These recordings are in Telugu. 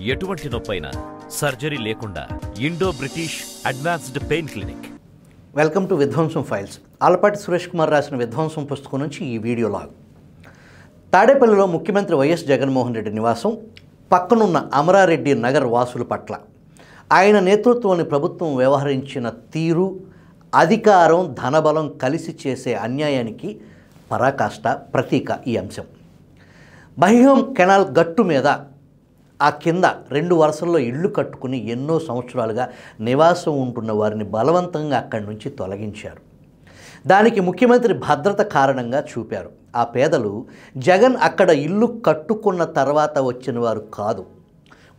ఎటువంటి నొప్పైనా సర్జరీ లేకుండా Indo British advanced pain clinic. Welcome to విధ్వంసం ఫైల్స్. ఆలపాటి సురేష్ కుమార్ రాసిన విధ్వంసం పుస్తకం నుంచి ఈ వీడియో లాగ్. తాడేపల్లిలో ముఖ్యమంత్రి వైఎస్ జగన్మోహన్ రెడ్డి నివాసం పక్కనున్న అమరారెడ్డి నగర్ వాసుల పట్ల ఆయన నేతృత్వంలోని ప్రభుత్వం వ్యవహరించిన తీరు, అధికారం, ధనబలం కలిసి చేసే అన్యాయానికి పరాకాష్ట, ప్రతీక ఈ అంశం. బహిహం కెనాల్ గట్టు మీద ఆ కింద 2 వరుసల్లో ఇళ్ళు కట్టుకుని ఎన్నో సంవత్సరాలుగా నివాసం ఉంటున్న వారిని బలవంతంగా అక్కడి నుంచి తొలగించారు. దానికి ముఖ్యమంత్రి భద్రత కారణంగా చూపారు. ఆ పేదలు జగన్ అక్కడ ఇల్లు కట్టుకున్న తర్వాత వచ్చిన వారు కాదు,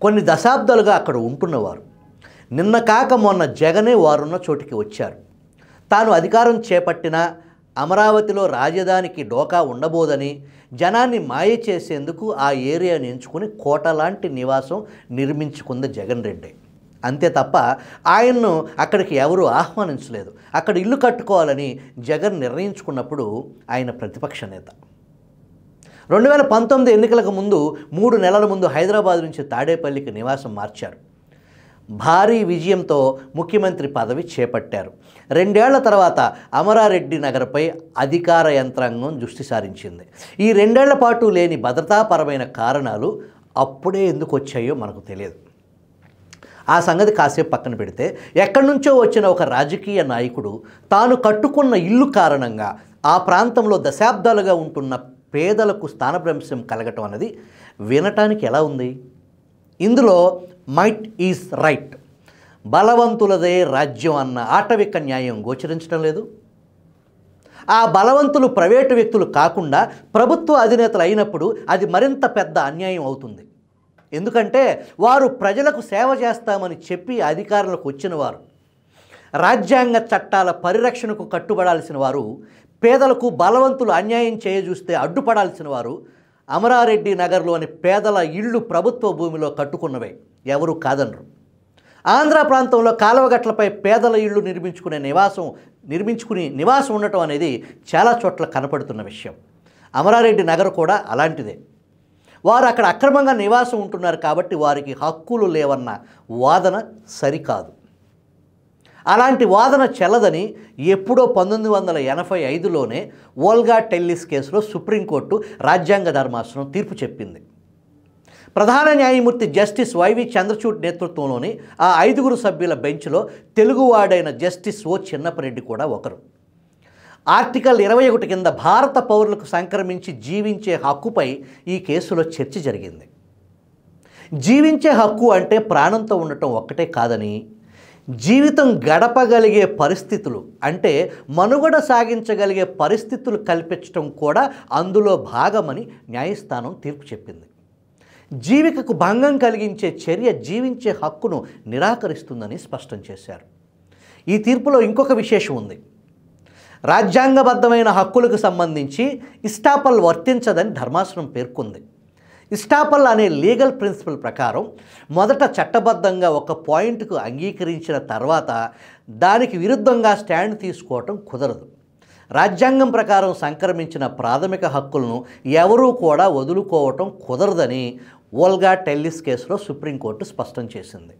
కొన్ని దశాబ్దాలుగా అక్కడ ఉంటున్నవారు. నిన్న కాక మొన్న జగనే వారున్న చోటికి వచ్చారు. తాను అధికారం చేపట్టిన అమరావతిలో రాజధానికి డోకా ఉండబోదని జనాన్ని మాయ చేసేందుకు ఆ ఏరియాని ఎంచుకుని కోటలాంటి నివాసం నిర్మించుకుంది జగన్ రెడ్డి. అంతే తప్ప ఆయన్ను అక్కడికి ఎవరూ ఆహ్వానించలేదు. అక్కడ ఇల్లు కట్టుకోవాలని జగన్ నిర్ణయించుకున్నప్పుడు ఆయన ప్రతిపక్ష నేత. 2019 ఎన్నికలకు ముందు 3 నెలల ముందు హైదరాబాద్ నుంచి తాడేపల్లికి నివాసం మార్చారు. భారీ విజయంతో ముఖ్యమంత్రి పదవి చేపట్టారు. 2 ఏళ్ల తర్వాత అమరారెడ్డి నగర్పై అధికార యంత్రాంగం దృష్టి సారించింది. ఈ 2 ఏళ్ల పాటు లేని భద్రతాపరమైన కారణాలు అప్పుడే ఎందుకు వచ్చాయో మనకు తెలియదు. ఆ సంగతి కాసేపు పక్కన పెడితే, ఎక్కడి నుంచో వచ్చిన ఒక రాజకీయ నాయకుడు తాను కట్టుకున్న ఇల్లు కారణంగా ఆ ప్రాంతంలో దశాబ్దాలుగా ఉంటున్న పేదలకు స్థానభ్రంశం కలగటం అనేది వినటానికి ఎలా ఉంది? ఇందులో మైట్ ఈజ్ రైట్, బలవంతులదే రాజ్యం అన్న ఆటవిక న్యాయం గోచరించడం లేదు. ఆ బలవంతులు ప్రైవేటు వ్యక్తులు కాకుండా ప్రభుత్వ అధినేతలు అయినప్పుడు అది మరింత పెద్ద అన్యాయం అవుతుంది. ఎందుకంటే వారు ప్రజలకు సేవ చేస్తామని చెప్పి అధికారులకు వచ్చిన వారు, రాజ్యాంగ చట్టాల పరిరక్షణకు కట్టుబడాల్సిన వారు, పేదలకు బలవంతులు అన్యాయం చేయజూస్తే అడ్డుపడాల్సిన వారు. అమరారెడ్డి నగర్లోని పేదల ఇళ్ళు ప్రభుత్వ భూమిలో కట్టుకున్నవే, ఎవరు కాదనరు. ఆంధ్ర ప్రాంతంలో కాలువగట్లపై పేదల ఇళ్ళు నిర్మించుకుని నివాసం ఉండటం అనేది చాలా చోట్ల కనపడుతున్న విషయం. అమరారెడ్డి నగర్ కూడా అలాంటిదే. వారు అక్కడ అక్రమంగా నివాసం ఉంటున్నారు కాబట్టి వారికి హక్కులు లేవన్న వాదన సరికాదు. అలాంటి వాదన చెల్లదని ఎప్పుడో 1985లోనే ఓల్గా టెల్లిస్ కేసులో సుప్రీంకోర్టు రాజ్యాంగ ధర్మాసనం తీర్పు చెప్పింది. ప్రధాన న్యాయమూర్తి జస్టిస్ వైవి చంద్రచూడ్ నేతృత్వంలోని ఆ 5 సభ్యుల బెంచ్లో తెలుగువాడైన జస్టిస్ ఓ చిన్నపరెడ్డి కూడా ఒకరు. ఆర్టికల్ 21 కింద భారత పౌరులకు సంక్రమించి జీవించే హక్కుపై ఈ కేసులో చర్చ జరిగింది. జీవించే హక్కు అంటే ప్రాణంతో ఉండటం ఒక్కటే కాదని, జీవితం గడపగలిగే పరిస్థితులు అంటే మనుగడ సాగించగలిగే పరిస్థితులు కల్పించడం కూడా అందులో భాగమని న్యాయస్థానం తీర్పు చెప్పింది. జీవికకు భంగం కలిగించే చర్య జీవించే హక్కును నిరాకరిస్తుందని స్పష్టం చేశారు. ఈ తీర్పులో ఇంకొక విశేషం ఉంది. రాజ్యాంగబద్ధమైన హక్కులకు సంబంధించి ఇస్టాపల్ వర్తించదని ధర్మాసనం పేర్కొంది. ఇస్టాపల్ అనే లీగల్ ప్రిన్సిపల్ ప్రకారం మొదట చట్టబద్ధంగా ఒక పాయింట్కు అంగీకరించిన తర్వాత దానికి విరుద్ధంగా స్టాండ్ తీసుకోవటం కుదరదు. రాజ్యాంగం ప్రకారం సంక్రమించిన ప్రాథమిక హక్కులను ఎవరూ కూడా వదులుకోవటం కుదరదని ఓల్గా టెల్లిస్ కేసులో సుప్రీంకోర్టు స్పష్టం చేసింది.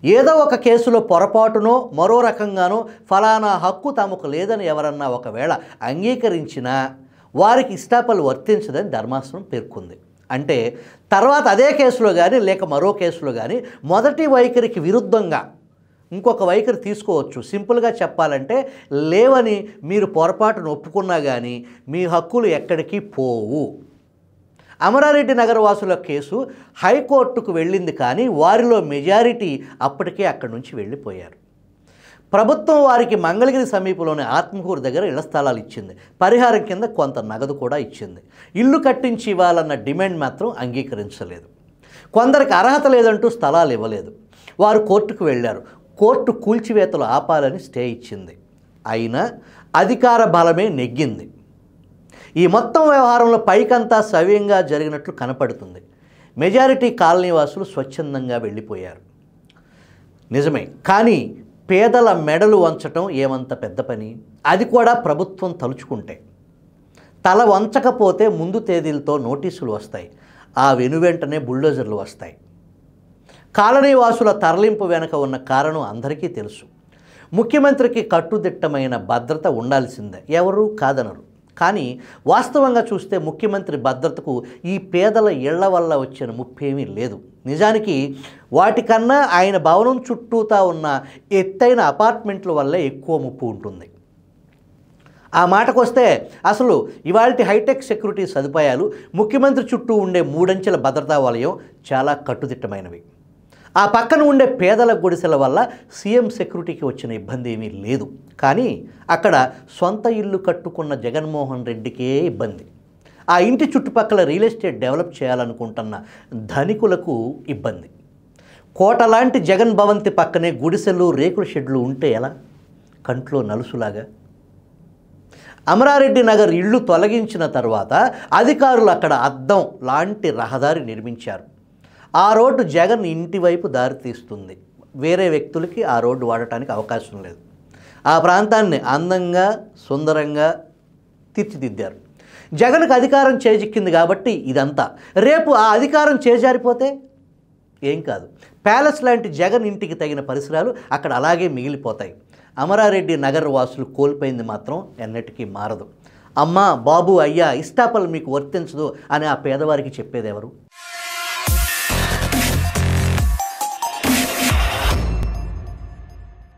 ఏదో ఒక కేసులో పొరపాటునో మరో రకంగానో ఫలానా హక్కు తమకు లేదని ఎవరన్నా ఒకవేళ అంగీకరించినా వారికి ఇస్టాపల్ వర్తించదని ధర్మాసనం పేర్కొంది. అంటే తర్వాత అదే కేసులో కానీ లేక మరో కేసులో కానీ మొదటి వైఖరికి విరుద్ధంగా ఇంకొక వైఖరి తీసుకోవచ్చు. సింపుల్గా చెప్పాలంటే లేవని మీరు పొరపాటును ఒప్పుకున్నా కానీ మీ హక్కులు ఎక్కడికి పోవు. అమరారెడ్డి నగర వాసుల కేసు హైకోర్టుకు వెళ్ళింది, కానీ వారిలో మెజారిటీ అప్పటికే అక్కడి నుంచి వెళ్ళిపోయారు. ప్రభుత్వం వారికి మంగళగిరి సమీపంలోని ఆత్మకూరు దగ్గర ఇళ్ల స్థలాలు ఇచ్చింది. పరిహారం కింద కొంత నగదు కూడా ఇచ్చింది. ఇల్లు కట్టించి ఇవ్వాలన్న డిమాండ్ మాత్రం అంగీకరించలేదు. కొందరికి అర్హత లేదంటూ స్థలాలు ఇవ్వలేదు. వారు కోర్టుకు వెళ్ళారు. కోర్టు కూల్చివేతలు ఆపాలని స్టే ఇచ్చింది. అయినా అధికార బలమే నెగ్గింది. ఈ మొత్తం వ్యవహారంలో పైకంతా సవ్యంగా జరిగినట్లు కనపడుతుంది. మెజారిటీ కాలనీ వాసులు స్వచ్ఛందంగా వెళ్ళిపోయారు. నిజమే, కానీ పేదల మెడలు వంచటం ఏమంత పెద్ద పని? అది కూడా ప్రభుత్వం తలుచుకుంటే. తల వంచకపోతే ముందు తేదీలతో నోటీసులు వస్తాయి. ఆ వెనువెంటనే బుల్డోజర్లు వస్తాయి. కాలనీ వాసుల తరలింపు వెనుక ఉన్న కారణం అందరికీ తెలుసు. ముఖ్యమంత్రికి కట్టుదిట్టమైన భద్రత ఉండాల్సిందే, ఎవరూ కాదనరు. కానీ వాస్తవంగా చూస్తే ముఖ్యమంత్రి భద్రతకు ఈ పేదల ఇళ్ల వల్ల వచ్చిన ముప్పేమీ లేదు. నిజానికి వాటికన్నా ఆయన భవనం చుట్టూతా ఉన్న ఎత్తైన అపార్ట్మెంట్ల వల్లే ఎక్కువ ముప్పు ఉంటుంది. ఆ మాటకు వస్తే అసలు ఇవాల్టి హైటెక్ సెక్యూరిటీ సదుపాయాలు, ముఖ్యమంత్రి చుట్టూ ఉండే 3 అంచెల భద్రతా వలయం చాలా కట్టుదిట్టమైనవి. ఆ పక్కన ఉండే పేదల గుడిసెల వల్ల సీఎం సెక్యూరిటీకి వచ్చిన ఇబ్బంది ఏమీ లేదు. కానీ అక్కడ సొంత ఇల్లు కట్టుకున్న జగన్మోహన్ రెడ్డికే ఇబ్బంది. ఆ ఇంటి చుట్టుపక్కల రియల్ ఎస్టేట్ డెవలప్ చేయాలనుకుంటున్న ధనికులకు ఇబ్బంది. కోట లాంటి జగన్ భవంతి పక్కనే గుడిసెలు, రేకుల షెడ్లు ఉంటే ఎలా? కంట్లో నలుసులాగా. అమరారెడ్డి నగర్ ఇళ్ళు తొలగించిన తర్వాత అధికారులు అక్కడ అద్దం లాంటి రహదారి నిర్మించారు. ఆ రోడ్డు జగన్ ఇంటి వైపు దారి తీస్తుంది. వేరే వ్యక్తులకి ఆ రోడ్డు వాడటానికి అవకాశం లేదు. ఆ ప్రాంతాన్ని అందంగా, సుందరంగా తీర్చిదిద్దారు. జగన్కు అధికారం చేజిక్కింది కాబట్టి ఇదంతా. రేపు ఆ అధికారం చేజారిపోతే ఏం కాదు. ప్యాలెస్ లాంటి జగన్ ఇంటికి తగిన పరిసరాలు అక్కడ అలాగే మిగిలిపోతాయి. అమరారెడ్డి నగర్ వాసులు కోల్పోయింది మాత్రం ఎన్నటికీ మారదు. అమ్మ, బాబు, అయ్యా, ఇస్తాపలు మీకు వర్తించదు అని ఆ పేదవారికి చెప్పేదెవరు?